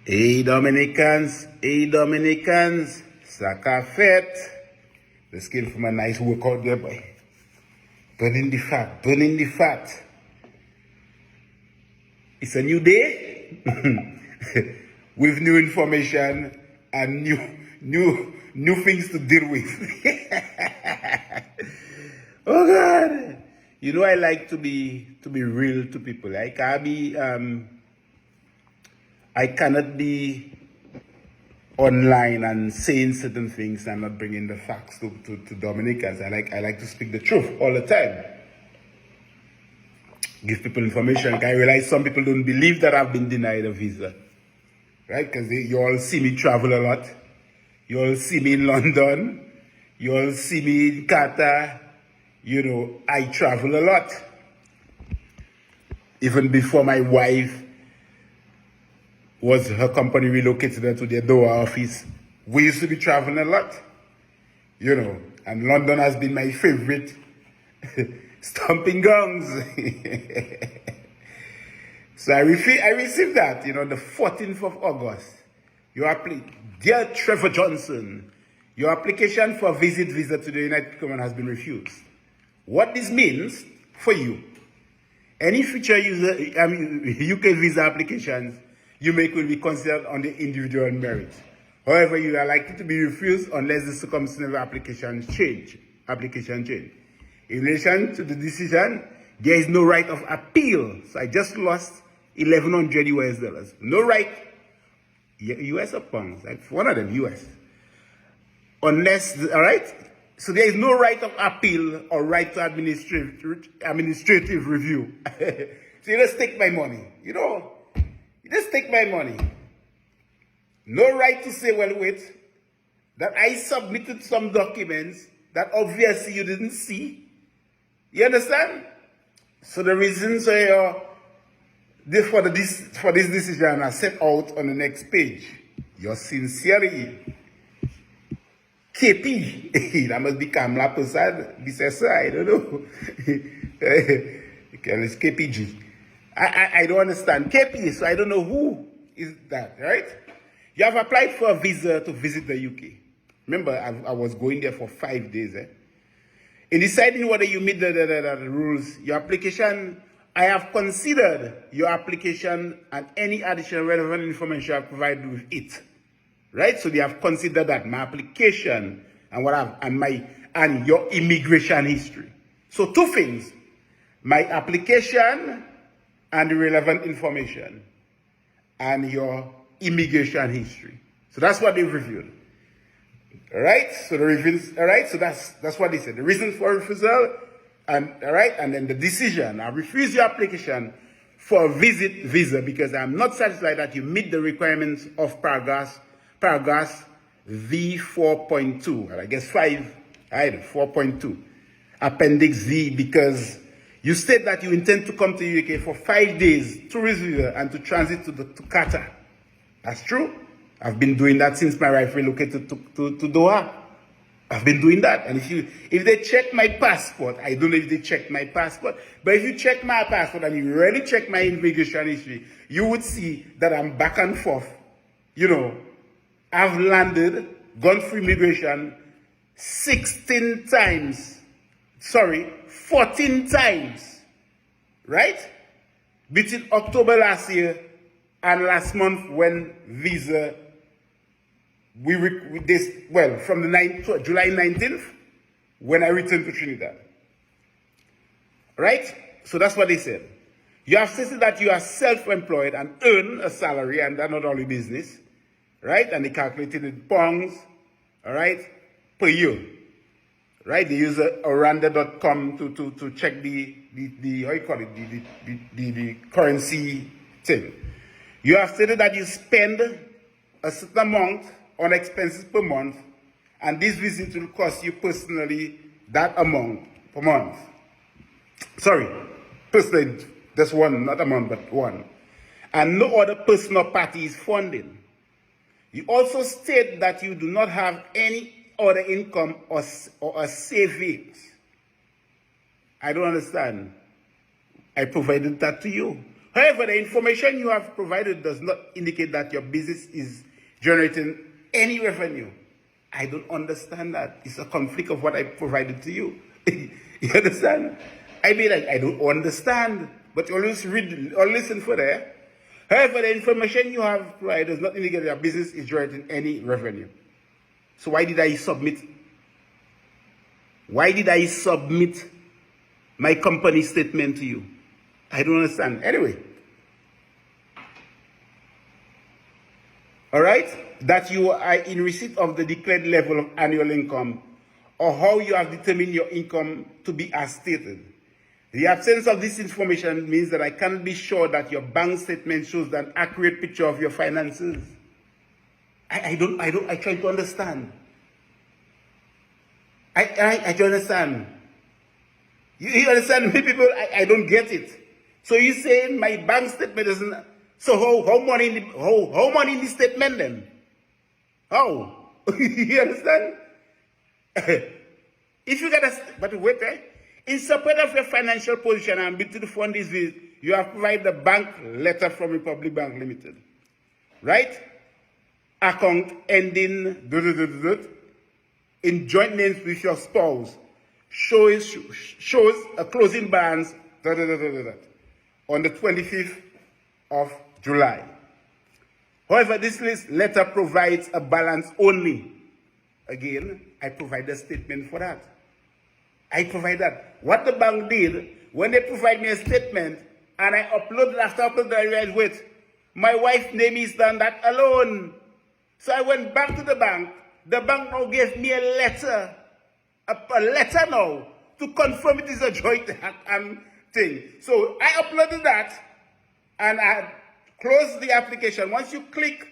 Hey Dominicans, Saka Fete. Let's get from a nice workout there, boy. Burning the fat. It's a new day with new information and new things to deal with. Oh God. You know I like to be real to people. I cannot be online and saying certain things and not bringing the facts to Dominicans. I like to speak the truth all the time. Give people information. I realize some people don't believe that I've been denied a visa. Right? Because you all see me travel a lot. You all see me in London. You all see me in Qatar. You know, I travel a lot. Even before my wife her company relocated to their Doha office, we used to be traveling a lot, you know, and London has been my favorite stomping grounds. So I received that, you know, the 14th of August. Dear Trevor Johnson, your application for visit visa to the United Kingdom has been refused. What this means for you, any future UK visa applications you make will be considered on the individual merit. However, you are likely to be refused unless the circumstances of application change. In relation to the decision, there is no right of appeal. So I just lost $1,100 US. No right, US or pounds, like one of them, US. All right? So there is no right of appeal or right to administrative review. So you just take my money, you know? Just take my money. No right to say, well, wait, that I submitted some documents that obviously you didn't see. You understand? So the reasons for this decision are set out on the next page. Your sincerity. KP. That must be Kamla Prasad. I don't know. It's KPG. I don't understand. KP, so I don't know who is that, right? You have applied for a visa to visit the UK. Remember, I was going there for 5 days. In deciding whether you meet the rules, your application, I have considered your application and any additional relevant information I provided with it. Right? So they have considered that my application and your immigration history. So two things. My application and the relevant information and your immigration history. So that's what they've reviewed. All right? So so that's what they said. The reason for refusal and then the decision. I refuse your application for a visit visa because I'm not satisfied that you meet the requirements of paragraph V4.2, or I guess 4.2, Appendix V, because you state that you intend to come to the UK for 5 days, tourist visa, and to transit to Qatar. That's true. I've been doing that since my wife relocated to Doha. I've been doing that. And if they check my passport, I don't know if they check my passport, but if you check my passport and you really check my immigration history, you would see that I'm back and forth. You know, I've landed, gone through immigration 14 times, right? Between October last year and last month when visa, from the July 19th, when I returned to Trinidad. Right? So that's what they said. You have stated that you are self-employed and earn a salary, and that's not only business, right? And they calculated in pounds, all right, per year. Right? They use oranda.com to check the how you call it, the currency thing. You have stated that you spend a certain amount on expenses per month, and this visit will cost you personally that amount per month. Sorry, personally, just one, not amount, but one. And no other person or party is funding. You also state that you do not have any other income or savings. I don't understand. I provided that to you. However, the information you have provided does not indicate that your business is generating any revenue. I don't understand that. It's a conflict of what I provided to you. You understand? I mean, I don't understand, but you always read or listen for there. However, the information you have provided does not indicate that your business is generating any revenue. So why did I submit? Why did I submit my company statement to you? I don't understand. Anyway. All right? That you are in receipt of the declared level of annual income, or how you have determined your income to be as stated. The absence of this information means that I cannot be sure that your bank statement shows an accurate picture of your finances. I try to understand. I don't understand. You understand me, people? I don't get it. So you saying my bank statement doesn't. So how money in the statement then? How? You understand? If you get but wait, in support of your financial position and ability to fund this visit, you have provided the bank letter from Republic Bank Limited, right? Account ending in joint names with your spouse shows a closing balance on the 25th of July. However, this letter provides a balance only. Again, I provide a statement for that. I provide that. What the bank did, when they provide me a statement, and I upload it, after upload, I realized, wait, my wife's name is done that alone. So I went back to the bank. The bank now gave me a letter now, to confirm it is a joint thing. So I uploaded that, and I closed the application. Once you click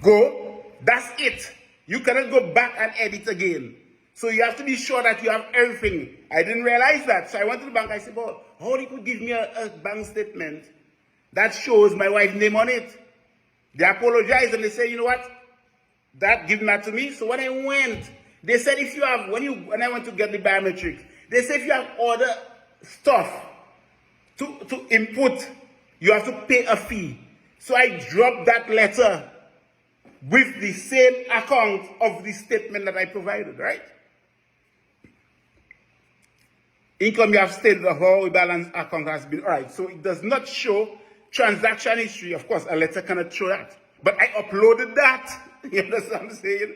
go, that's it. You cannot go back and edit again. So you have to be sure that you have everything. I didn't realize that. So I went to the bank. I said, well, how they could give me a bank statement that shows my wife's name on it? They apologized and they said, you know what? That give that to me. So when I went, they said if you have, when I went to get the biometrics, they said if you have other stuff to input, you have to pay a fee. So I dropped that letter with the same account of the statement that I provided, right? Income you have stated of how a balance account has been, all right. So it does not show transaction history. Of course, a letter cannot show that. But I uploaded that. You understand what I'm saying?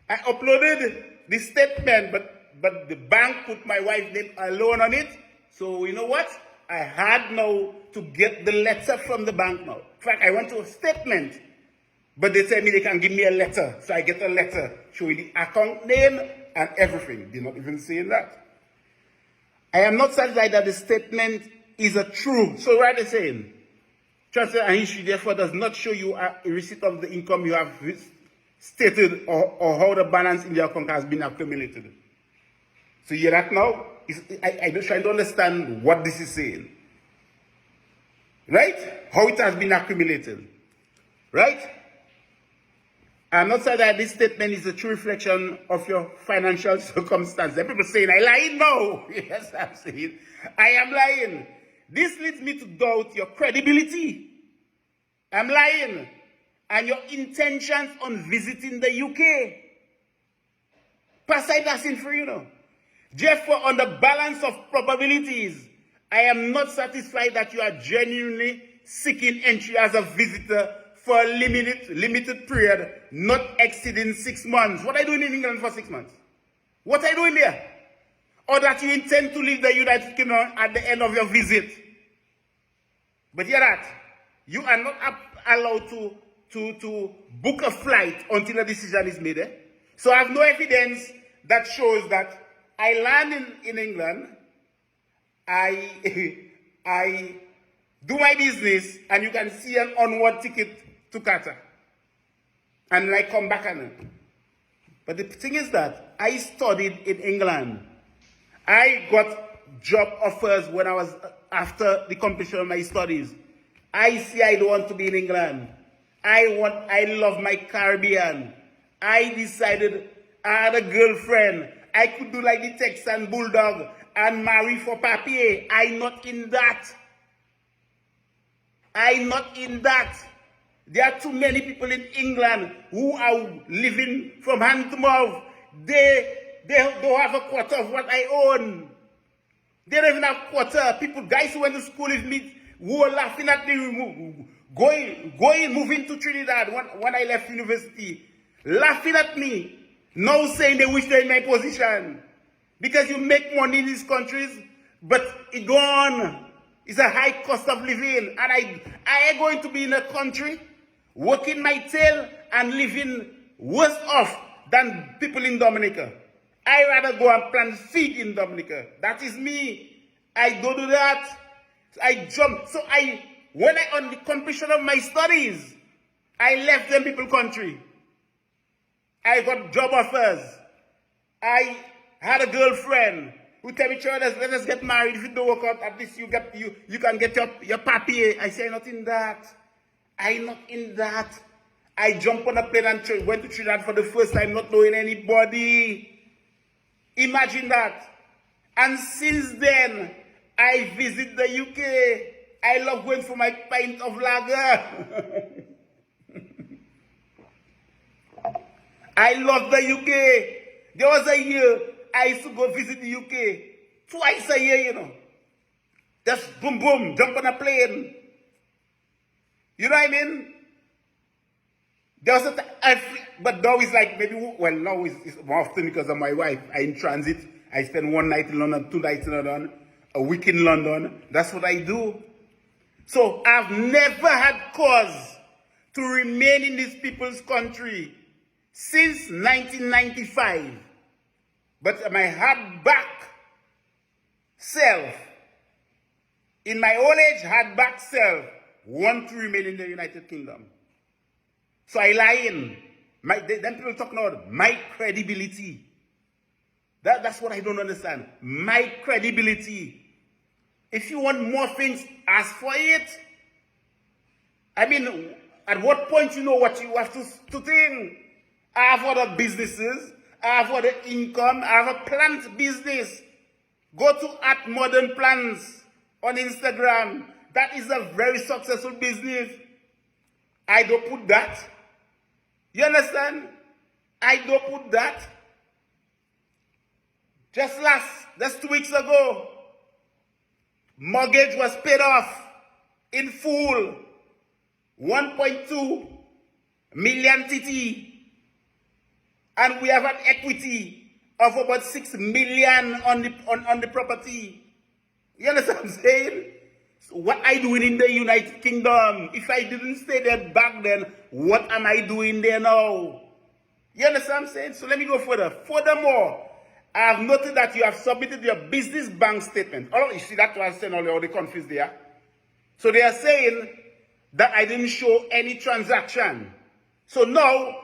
I uploaded the statement, but the bank put my wife's name alone on it. So you know what? I had now to get the letter from the bank now. In fact, I went to a statement, but they said me they can give me a letter. So I get a letter showing the account name and everything. They're not even saying that. I am not satisfied that the statement is a true. So right they're saying, transfer and history therefore does not show you a receipt of the income you have stated or how the balance in the account has been accumulated. So you hear that now? I'm just trying to understand what this is saying. Right? How it has been accumulated. Right? I'm not saying that this statement is a true reflection of your financial circumstances. And people saying, I lie? No. Yes, I'm saying, I am lying. This leads me to doubt your credibility. I'm lying. And your intentions on visiting the UK. Pasai that's in for you know. Therefore, on the balance of probabilities, I am not satisfied that you are genuinely seeking entry as a visitor for a limited period, not exceeding 6 months. What are you doing in England for 6 months? What are you doing there? Or that you intend to leave the United Kingdom at the end of your visit. But hear that. You are not allowed to book a flight until a decision is made. So I have no evidence that shows that I land in England, I do my business, and you can see an onward ticket to Qatar. And then I come back and but the thing is that I studied in England. I got job offers when I was after the completion of my studies. I don't want to be in England. I love my Caribbean. I decided I had a girlfriend. I could do like the Texan Bulldog and marry for papier. I'm not in that. I'm not in that. There are too many people in England who are living from hand to mouth. They don't have a quarter of what I own. They don't even have quarter. People, guys who went to school with me, who were laughing at me, moving to Trinidad when I left university, laughing at me, now saying they wish they're in my position. Because you make money in these countries, but it go on. It's a high cost of living. And I am going to be in a country working my tail and living worse off than people in Dominica. I rather go and plant fig in Dominica. That is me. I don't do that. I jump. So when on the completion of my studies, I left them people country. I got job offers. I had a girlfriend who tell me, let us get married. If it don't work out, at least you can get your papier. I say, I'm not in that. I'm not in that. I jumped on a plane and went to Trinidad for the first time, not knowing anybody. Imagine that. And since then, I visit the UK. I love going for my pint of lager. I love the UK. There was a year I used to go visit the UK twice a year, you know. Just boom, boom, jump on a plane. You know what I mean? There was but now it's like maybe, well, now it's more often because of my wife. I'm in transit. I spend one night in London, 2 nights in London, a week in London. That's what I do. So I've never had cause to remain in these people's country since 1995. But my hardback self, in my old age, hardback self, want to remain in the United Kingdom. So I lie in. Then people talk about my credibility. That's what I don't understand. My credibility. If you want more things, ask for it. I mean, at what point you know what you have to think? I have other businesses. I have other income. I have a plant business. Go to @modernplants on Instagram. That is a very successful business. I don't put that. You understand? I don't put that. Just 2 weeks ago, mortgage was paid off in full. 1.2 million TT. And we have an equity of about 6 million on the property. You understand what I'm saying? So what I doing in the United Kingdom? If I didn't stay there back then, what am I doing there now? You understand what I'm saying? So let me go further. Furthermore, I have noted that you have submitted your business bank statement. Oh, you see, that's why I was saying all the confused there. So they are saying that I didn't show any transaction. So now,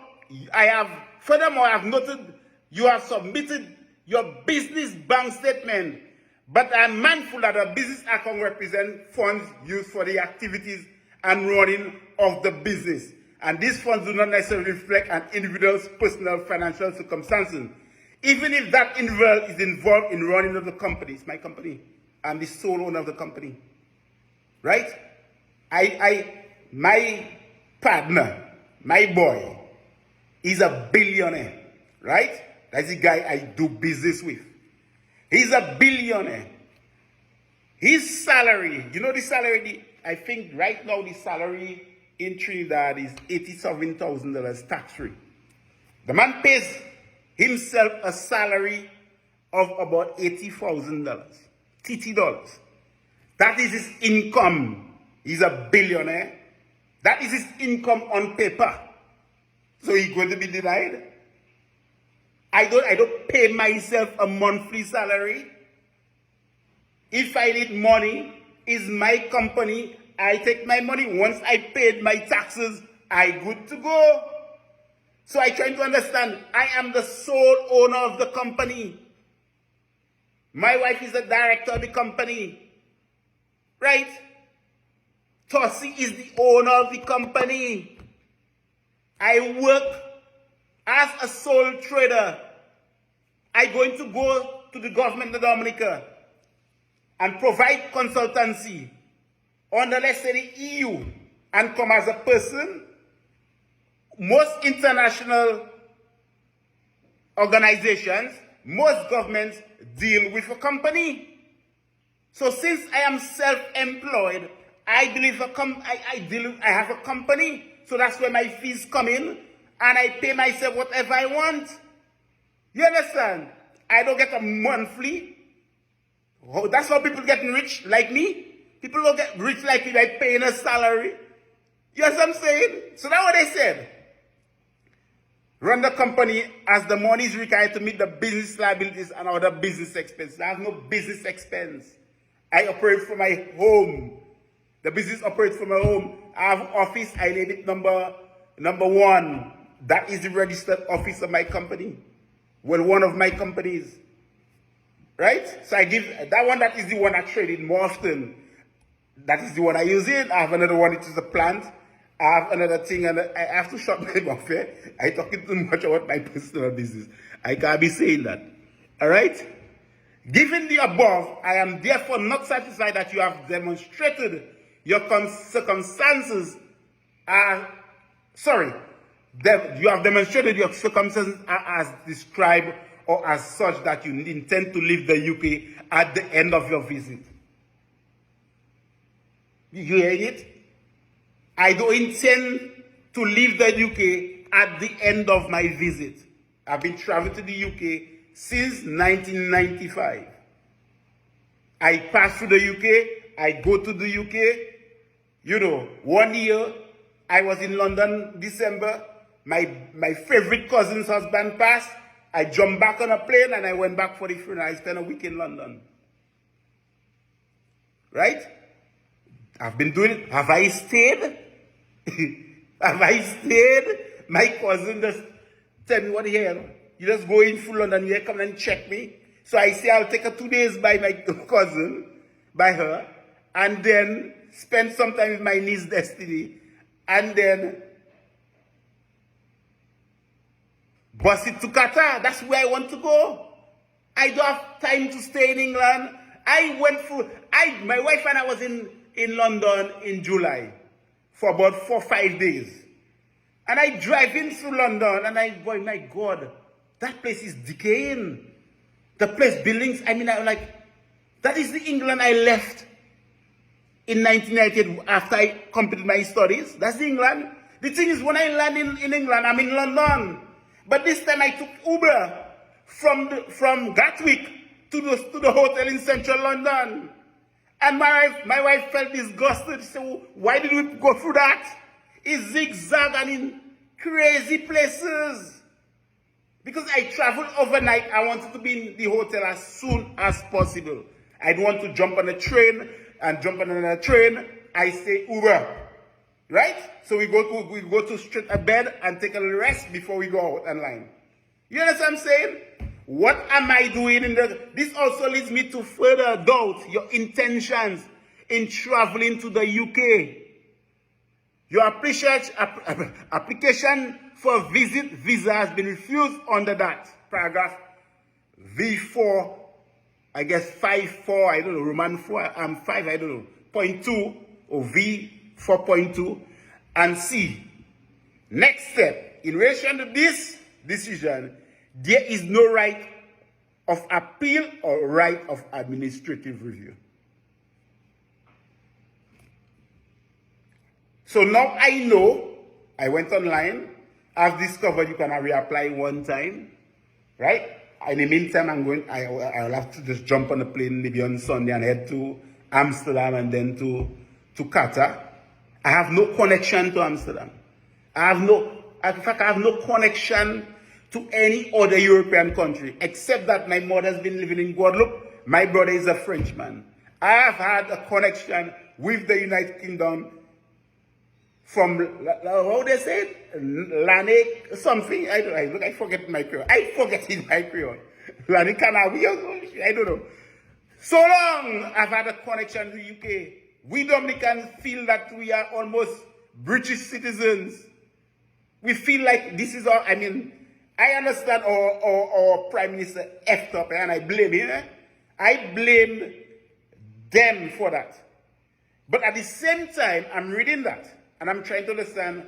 furthermore, I have noted you have submitted your business bank statement, but I'm mindful that a business account represents funds used for the activities and running of the business. And these funds do not necessarily reflect an individual's personal financial circumstances. Even if that individual is involved in running of the company, it's my company. I'm the sole owner of the company. Right? My partner, my boy, is a billionaire. Right? That's the guy I do business with. He's a billionaire. His salary, you know the salary, I think right now the salary in Trinidad is $87,000 tax-free. The man pays himself a salary of about $80,000 TT dollars. That is his income. He's a billionaire. That is his income on paper. So he's going to be denied. I don't pay myself a monthly salary. If I need money, it's my company. I take my money. Once I paid my taxes, I good to go. So I try to understand, I am the sole owner of the company. My wife is the director of the company. Right? Tossie is the owner of the company. I work as a sole trader. I'm going to go to the government of Dominica and provide consultancy. under, let's say, the EU and come as a person, most international organizations, most governments deal with a company. So since I am self-employed, I believe I have a company. So that's where my fees come in, and I pay myself whatever I want. You understand? I don't get a monthly. Oh, that's how people get rich like me. People don't get rich like me by paying a salary. You know what I'm saying? So that's what they said. Run the company as the money is required to meet the business liabilities and other business expenses. I have no business expense. I operate from my home. The business operates from my home. I have office. I name it number 1. That is the registered office of my company. Well, one of my companies. Right? So I give that one, that is the one I trade in more often. That is the one I use it. I have another one, it is a plant. I have another thing, and I have to shut my mouth here. I talking too much about my personal business. I can't be saying that. All right? Given the above, I am therefore not satisfied that you have demonstrated your circumstances are, you have demonstrated your circumstances are as described or as such that you intend to leave the UK at the end of your visit. You hearing it? I don't intend to leave the UK at the end of my visit. I've been traveling to the UK since 1995. I pass through the UK, I go to the UK. You know, 1 year, I was in London, December. My favorite cousin's husband passed. I jumped back on a plane and I went back for the funeral. I spent a week in London. Right? I've been doing it. Have I stayed? Have I stayed? My cousin just tell me, what the hell? You just go in full London, you come and check me. So I say I'll take 2 days by my cousin, by her, and then spend some time with my niece Destiny, and then bus it to Qatar. That's where I want to go. I don't have time to stay in England. My wife and I was in London in July for about 4 or 5 days. And I drive in through London and boy, my God, that place is decaying. The place, buildings, I'm like, that is the England I left in 1998 after I completed my studies. That's the England. The thing is, when I land in England, I'm in London. But this time I took Uber from Gatwick to the hotel in central London. And my wife felt disgusted. She said, well, why did we go through that? It's zigzag and in crazy places. Because I traveled overnight, I wanted to be in the hotel as soon as possible. I don't want to jump on a train and jump on another train. I say Uber. Right? So we go to straight a bed and take a rest before we go out online. You understand what I'm saying? What am I doing this also leads me to further doubt your intentions in traveling to the UK. Your application for visa has been refused under that paragraph V4, I guess 5.4, I don't know, Roman 4, 5, I don't know, point 2 or V 4.2, and C. Next step, in relation to this decision, there is no right of appeal or right of administrative review. So now I know, I went online, I've discovered you can reapply one time, right? In the meantime, I'll have to just jump on a plane maybe on Sunday and head to Amsterdam and then to Qatar. I have no connection to Amsterdam. In fact, I have no connection to any other European country, except that my mother's been living in Guadeloupe. My brother is a Frenchman. I have had a connection with the United Kingdom from, how they say it? Lanik, something. I forget my Creole. I forget in my Creole. Lanik Canavi, I don't know. So long I've had a connection to the UK. We Dominicans feel that we are almost British citizens. We feel like this is our, I understand our Prime Minister effed up, and I blame him. I blame them for that. But at the same time, I'm reading that and I'm trying to understand,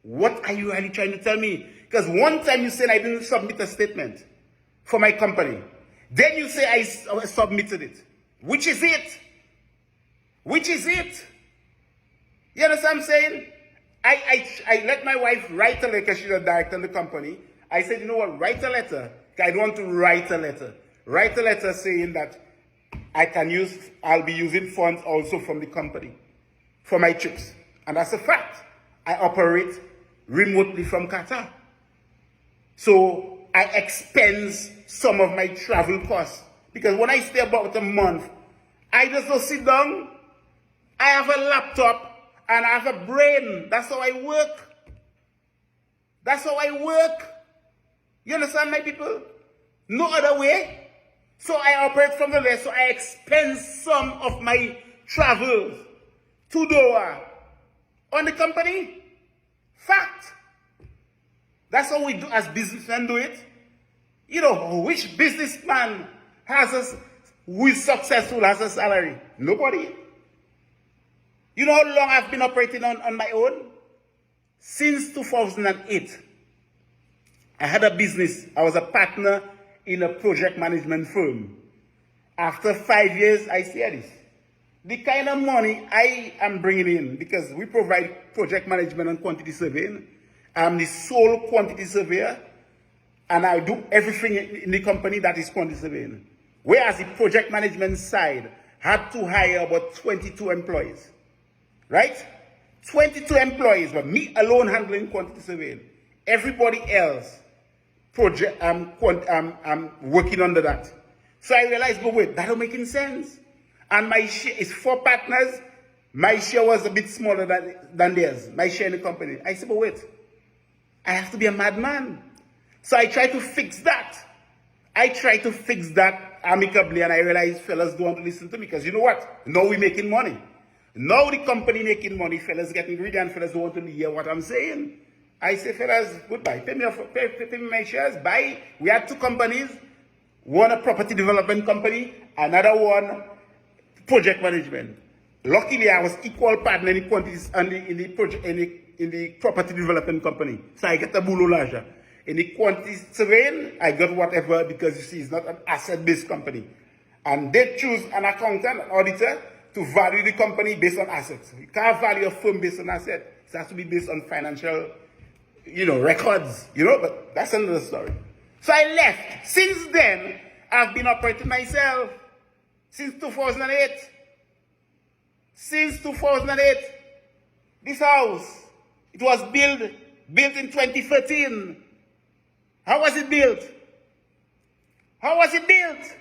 what are you really trying to tell me? Because one time you said I didn't submit a statement for my company. Then you say I submitted it. Which is it? Which is it? You understand what I'm saying? I let my wife write a letter because she's a director in the company. I said, you know what, write a letter. I don't want to write a letter. Write a letter saying that I'll be using funds also from the company for my trips. And that's a fact. I operate remotely from Qatar. So I expense some of my travel costs. Because when I stay about a month, I just don't sit down. I have a laptop and I have a brain. That's how I work. That's how I work. You understand, my people? No other way. So I operate from the left. So I expense some of my travels to Doha on the company. Fact. That's how we do as businessmen do it. You know, which businessman who is successful has a salary? Nobody. You know how long I've been operating on my own? Since 2008. I had a business. I was a partner in a project management firm. After 5 years, I see this. The kind of money I am bringing in, because we provide project management and quantity surveying. I'm the sole quantity surveyor, and I do everything in the company that is quantity surveying. Whereas the project management side had to hire about 22 employees. Right? 22 employees, but me alone handling quantity surveying. Everybody else, I'm working under that. So I realized, but wait, that don't make any sense. And my share is 4 partners. My share was a bit smaller than theirs. My share in the company. I said, but wait, I have to be a madman. So I tried to fix that. I tried to fix that amicably, and I realized fellas don't want to listen to me, because you know what? Now we're making money. Now the company making money, fellas getting greedy, and fellas don't want to hear what I'm saying. I say, fellas, goodbye. Pay me my shares. Buy. We had 2 companies. One a property development company, another one project management. Luckily, I was equal partner in the quantities and in the property development company. So I get a boulot larger. In the quantity surveying, I got whatever, because you see, it's not an asset-based company. And they choose an accountant, an auditor, to value the company based on assets. You can't value a firm based on assets. It has to be based on financial, records, but that's another story. So I left. Since then, I've been operating myself. Since 2008. Since 2008. This house, it was built in 2013. How was it built? How was it built?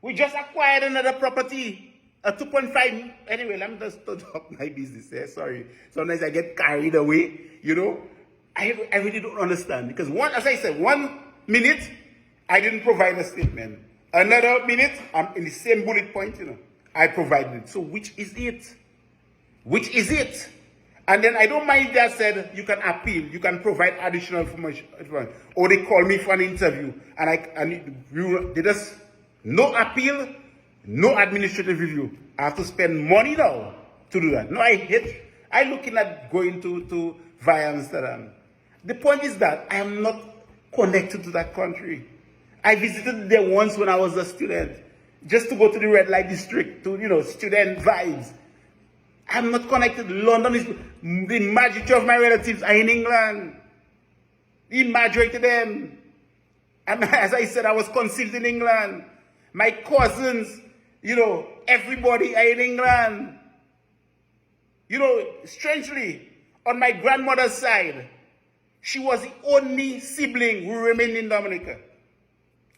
We just acquired another property, a 2.5. Anyway, let me just talk my business here. Sorry. Sometimes I get carried away, I really don't understand. Because as I said, 1 minute, I didn't provide a statement. Another minute, I'm in the same bullet point, I provided it. So which is it? Which is it? And then I don't mind that said, you can appeal, you can provide additional information. Or they call me for an interview, and they just, no appeal, no administrative review. I have to spend money now to do that. No, I'm looking at going to via Amsterdam. The point is that I am not connected to that country. I visited there once when I was a student, just to go to the red light district, to, student vibes. I'm not connected. London is, the majority of my relatives are in England. The majority of them. And as I said, I was conceived in England. My cousins, everybody are in England. Strangely, on my grandmother's side, she was the only sibling who remained in Dominica.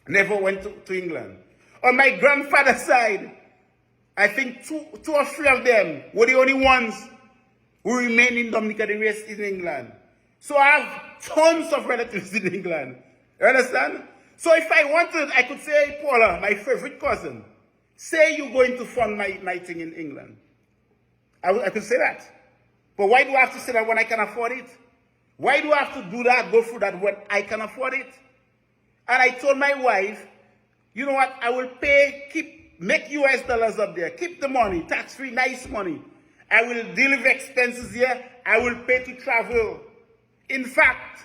Never went to England. On my grandfather's side, I think two or 3 of them were the only ones who remained in Dominica, the rest in England. So I have tons of relatives in England. You understand? So if I wanted, I could say, Paula, my favorite cousin, say you're going to fund my thing in England. I could say that. But why do I have to say that when I can afford it? Why do I have to do that, go through that when I can afford it? And I told my wife, you know what, I will keep Make US dollars up there. Keep the money, tax-free, nice money. I will deal with expenses here. I will pay to travel. In fact,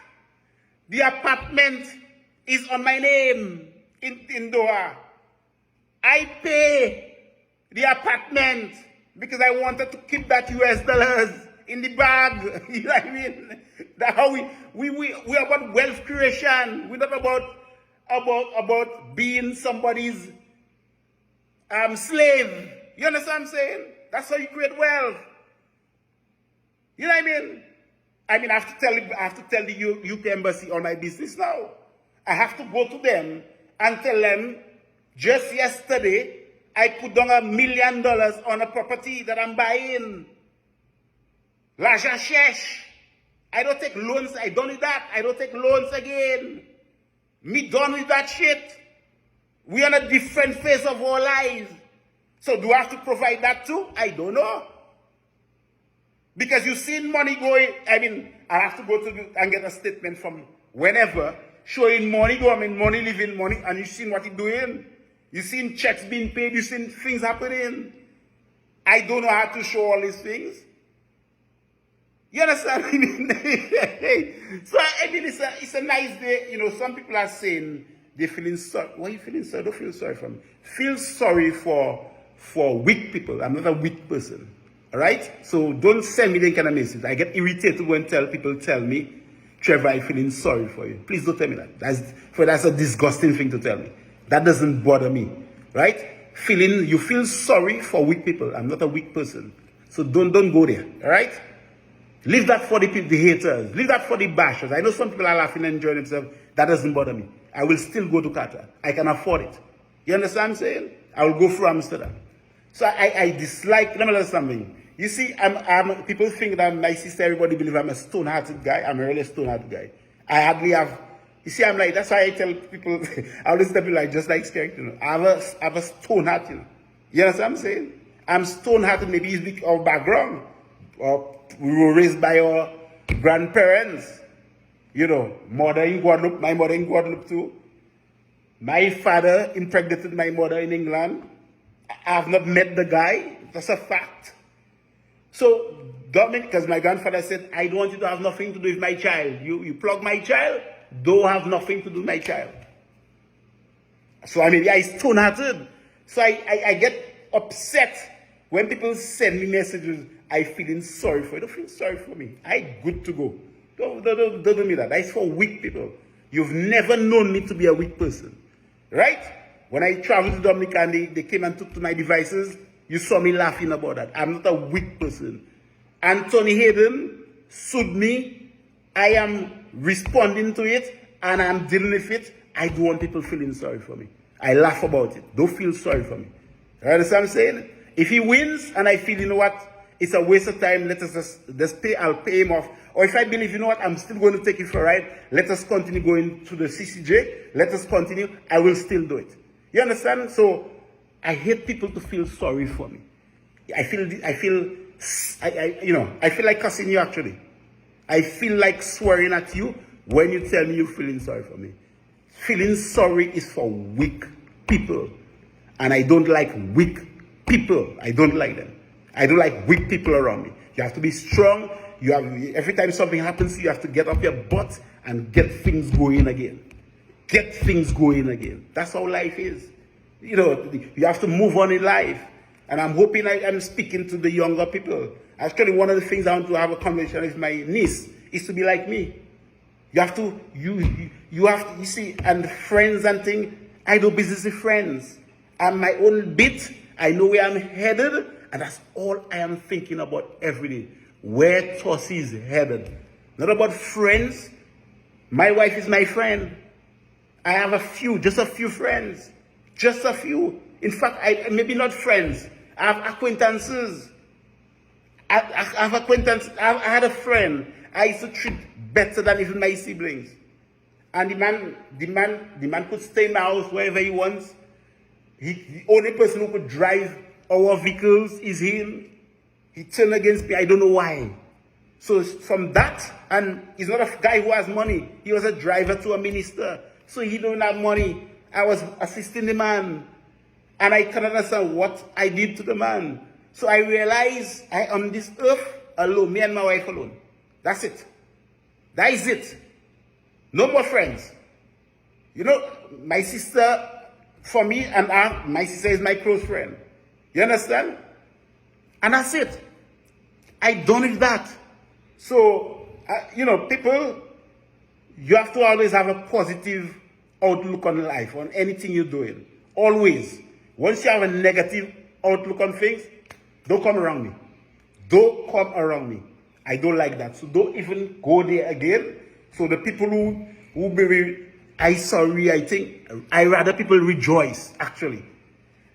the apartment is on my name in Doha. I pay the apartment because I wanted to keep that US dollars in the bag. You know what I mean? That's how we're about wealth creation. We're not about being somebody's slave. You understand what I'm saying? That's how you create wealth. You know what I mean? I have to tell the UK embassy on my business now. I have to go to them and tell them, just yesterday, I put down $1 million on a property that I'm buying. Lajashesh. I don't take loans. I don't do that. I don't take loans again. Me done with that shit. We are on a different phase of our lives. So do I have to provide that too? I don't know. Because you've seen money going, I have to go and get a statement from whenever, showing money going, money leaving money, and you've seen what it's doing. You've seen checks being paid, you've seen things happening. I don't know how to show all these things. You understand? So, it's a nice day. You know, some people are saying they're feeling sorry. Why are you feeling sorry? Don't feel sorry for me. Feel sorry for weak people. I'm not a weak person. All right? So don't send me that kind of message. I get irritated when people tell me, Trevor, I'm feeling sorry for you. Please don't tell me that. That's a disgusting thing to tell me. That doesn't bother me. Right? You feel sorry for weak people. I'm not a weak person. So don't go there. All right? Leave that for the haters. Leave that for the bashers. I know some people are laughing and enjoying themselves. That doesn't bother me. I will still go to Qatar. I can afford it. You understand what I'm saying? I will go through Amsterdam. So I dislike, let me tell you something. You see, people think that I'm nice sister, everybody believe I'm a stone-hearted guy. I'm a really stone-hearted guy. I hardly have, you see, I'm like, that's why I tell people, I always tell people like, just like scary, you know. I have a stone-heart, you know. You understand what I'm saying? I'm stone-hearted, maybe it's because of background. Or we were raised by our grandparents. You know, mother in Guadeloupe, my mother in Guadeloupe too. My father impregnated my mother in England. I have not met the guy. That's a fact. So, because my grandfather said, I don't want you to have nothing to do with my child. You plug my child, don't have nothing to do with my child. So, he's stone-hearted. So, I get upset when people send me messages, I feeling sorry for you. Don't feel sorry for me. I good to go. Don't do me that. That's for weak people. You've never known me to be a weak person. Right? When I traveled to Dominica and they came and took to my devices, you saw me laughing about that. I'm not a weak person. Anthony Hayden sued me. I am responding to it and I'm dealing with it. I don't want people feeling sorry for me. I laugh about it. Don't feel sorry for me. You understand what I'm saying? If he wins and I feel, you know what, it's a waste of time, let us just pay, I'll pay him off. Or if I believe, you know what, I'm still going to take it for a ride, let us continue going to the CCJ, let us continue, I will still do it. You understand? So, I hate people to feel sorry for me. I feel like cussing you actually. I feel like swearing at you when you tell me you're feeling sorry for me. Feeling sorry is for weak people. And I don't like weak people. I don't like them. I don't like weak people around me. You have to be strong. Every time something happens, you have to get off your butt and get things going again. Get things going again. That's how life is. You know, you have to move on in life. And I'm hoping I'm speaking to the younger people. Actually, one of the things I want to have a conversation with my niece is to be like me. You have to, you see, and friends and things, I do business with friends. I'm my own bit. I know where I'm headed, and that's all I am thinking about every day. Where Tossie is headed. Not about friends. My wife is my friend. I have just a few friends. Just a few. In fact, maybe not friends. I have acquaintances. I have acquaintances. I had a friend I used to treat better than even my siblings. And the man could stay in my house wherever he wants. The only person who could drive our vehicles is him. He turned against me. I don't know why. So from that, and he's not a guy who has money. He was a driver to a minister. So he don't have money. I was assisting the man. And I cannot understand what I did to the man. So I realize I am on this earth alone, me and my wife alone. That's it. That is it. No more friends. You know, my sister, for me and my sister is my close friend. You understand? And that's it. I done with that. So, people, you have to always have a positive outlook on life, on anything you're doing. Always. Once you have a negative outlook on things, don't come around me. Don't come around me. I don't like that. So don't even go there again. So the people who maybe, I think, I rather people rejoice, actually.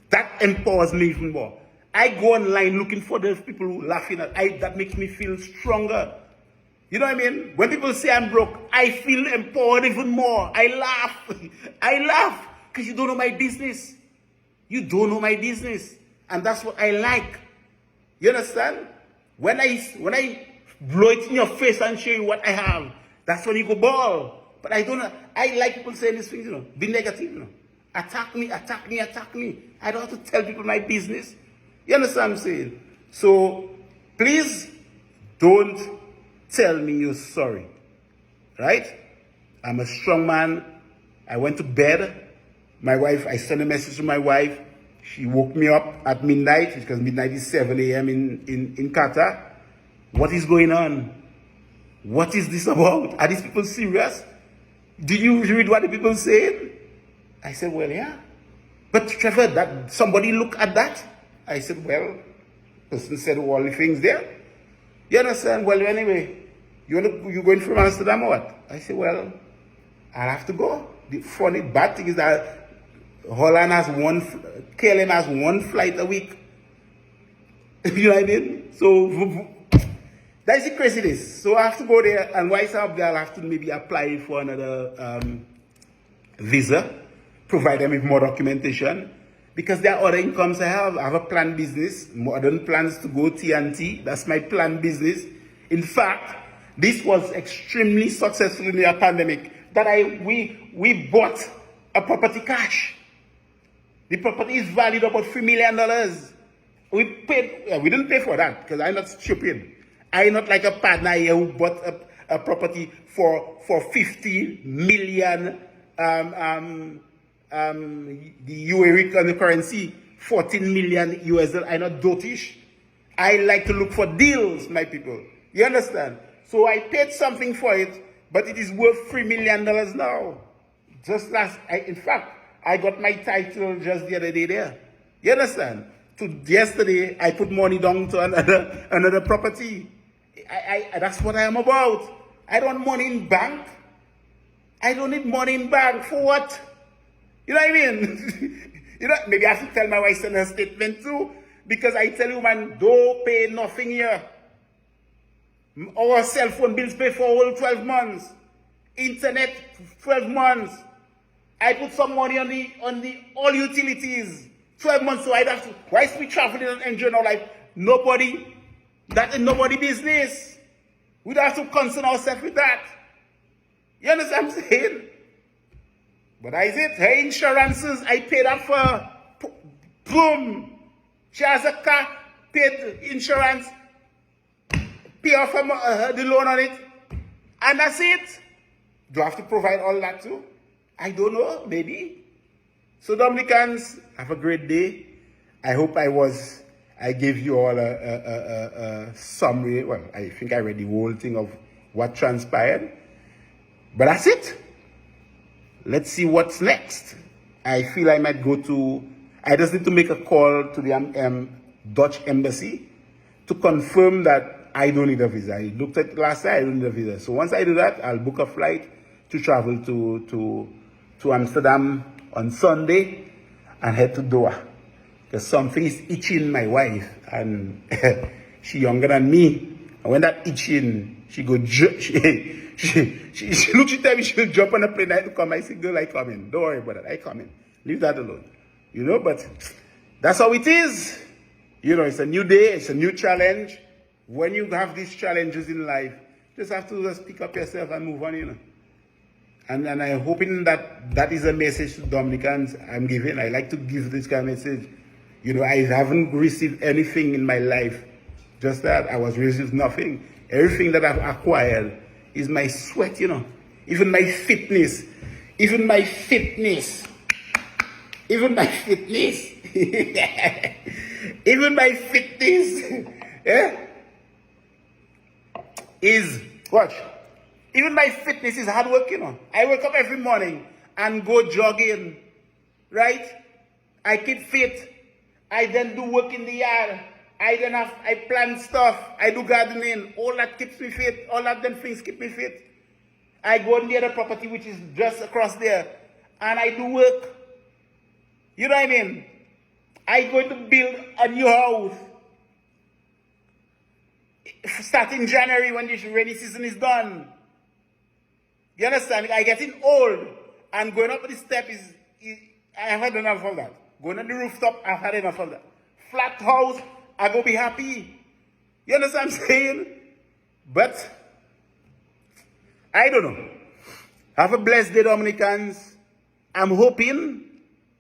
That empowers me even more. I go online looking for those people who laughing at that makes me feel stronger. You know what I mean? When people say I'm broke, I feel empowered even more. I laugh. I laugh because you don't know my business. You don't know my business. And that's what I like. You understand? When I blow it in your face and show you what I have, that's when you go ball. But I don't know. I like people saying these things, be negative, Attack me. I don't have to tell people my business. You understand what I'm saying? So, please don't tell me you're sorry. Right? I'm a strong man. I went to bed. My wife, I sent a message to my wife. She woke me up at midnight, because midnight is 7 a.m. in Qatar. What is going on? What is this about? Are these people serious? Did you read what the people said? I said, well, yeah. But Trevor, that somebody look at that? I said, well, person said all the things there. You understand? Well, anyway, you going from Amsterdam or what? I said, well, I'll have to go. The funny bad thing is that Holland has KLM has one flight a week. You know what I mean? So that's the craziness. So I have to go there, and while I'm there, I'll have to maybe apply for another visa, provide them with more documentation, because there are other incomes I have. I have a planned business, modern plans to go TNT. That's my planned business. In fact, this was extremely successful in the pandemic. That we bought a property cash. The property is valued about $3 million. We didn't pay for that because I'm not stupid. I'm not like a partner here who bought a property for 50 million the UAE currency, 14 million US dollars. I'm not dotish. I like to look for deals, my people. You understand? So I paid something for it, but it is worth $3 million now. In fact, I got my title just the other day there. You understand? Yesterday, I put money down to another property. That's what I am about. I don't want money in bank. I don't need money in bank. For what? You know what I mean? Maybe I have to tell my wife in her statement too. Because I tell you, man, don't pay nothing here. Our cell phone bills pay for all 12 months. Internet, 12 months. I put some money on the all utilities. 12 months, so I'd have to. Why is we traveling and enjoying our life? That is nobody business. We don't have to concern ourselves with that. You understand what I'm saying? But that is it. Her insurances, I paid up for. Boom. She has a car, paid insurance, pay off the loan on it. And that's it. Do I have to provide all that too? I don't know, maybe. So Dominicans, have a great day. I hope I gave you all a summary. Well, I think I read the whole thing of what transpired. But that's it. Let's see what's next. I feel I might I just need to make a call to the Dutch embassy to confirm that I don't need a visa. I looked at it last time, I don't need a visa. So once I do that, I'll book a flight to travel to Amsterdam on Sunday and head to Doha. Because something is itching my wife, and she's younger than me. And when that itching, she looks at me, she'll jump on a plane to come. I say, girl, I come in. Don't worry about that. I come in. Leave that alone. But that's how it is. It's a new day. It's a new challenge. When you have these challenges in life, just have to pick up yourself and move on, And I'm hoping that that is a message to Dominicans I'm giving. I like to give this kind of message. You know, I haven't received anything in my life. Just that I was raised with nothing. Everything that I've acquired is my sweat, you know. Even my fitness. Even my fitness. Even my fitness. Even my fitness. Yeah? Is, watch. Even my fitness is hard work, you know. I wake up every morning and go jogging, right? I keep fit. I then do work in the yard. I plant stuff. I do gardening. All that keeps me fit. All of them things keep me fit. I go near the property which is just across there and I do work. You know what I mean? I go to build a new house. Starting January when the rainy season is done. You understand? I getting old and going up the step I've had enough of that. Going on the rooftop, I've had enough of that. Flat house, I go be happy. You understand what I'm saying? But I don't know. Have a blessed day, Dominicans. I'm hoping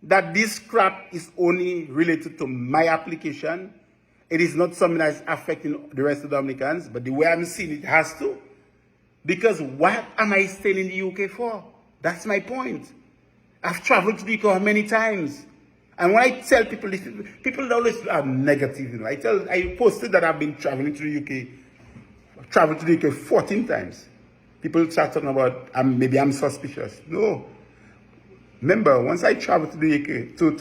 that this crap is only related to my application. It is not something that's affecting the rest of the Dominicans, but the way I'm seeing it has to. Because what am I staying in the UK for? That's my point. I've traveled to the UK many times. And when I tell people this, people always are negative. You know. I posted that I've been traveling to the UK. I've traveled to the UK 14 times. People start talking about maybe I'm suspicious. No. Remember, once I travel to the UK, to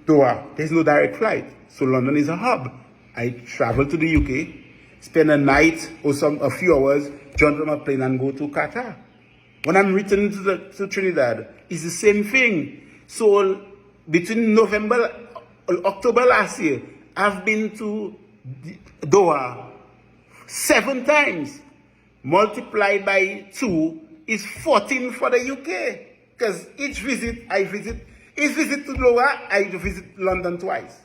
Doha, there's no direct flight. So London is a hub. I travel to the UK, spend a night or a few hours, jump on a plane and go to Qatar. When I'm returning to Trinidad, it's the same thing. So between October last year, I've been to Doha 7 times. Multiplied by 2 is 14 for the UK. Because each visit to Doha, I visit London twice.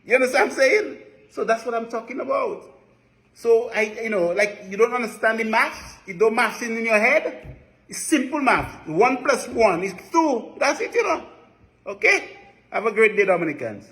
You understand what I'm saying? So that's what I'm talking about. So you don't understand the maths? You don't maths in your head? It's simple math. 1 + 1 is 2. That's it, you know. Okay? Have a great day, Dominicans.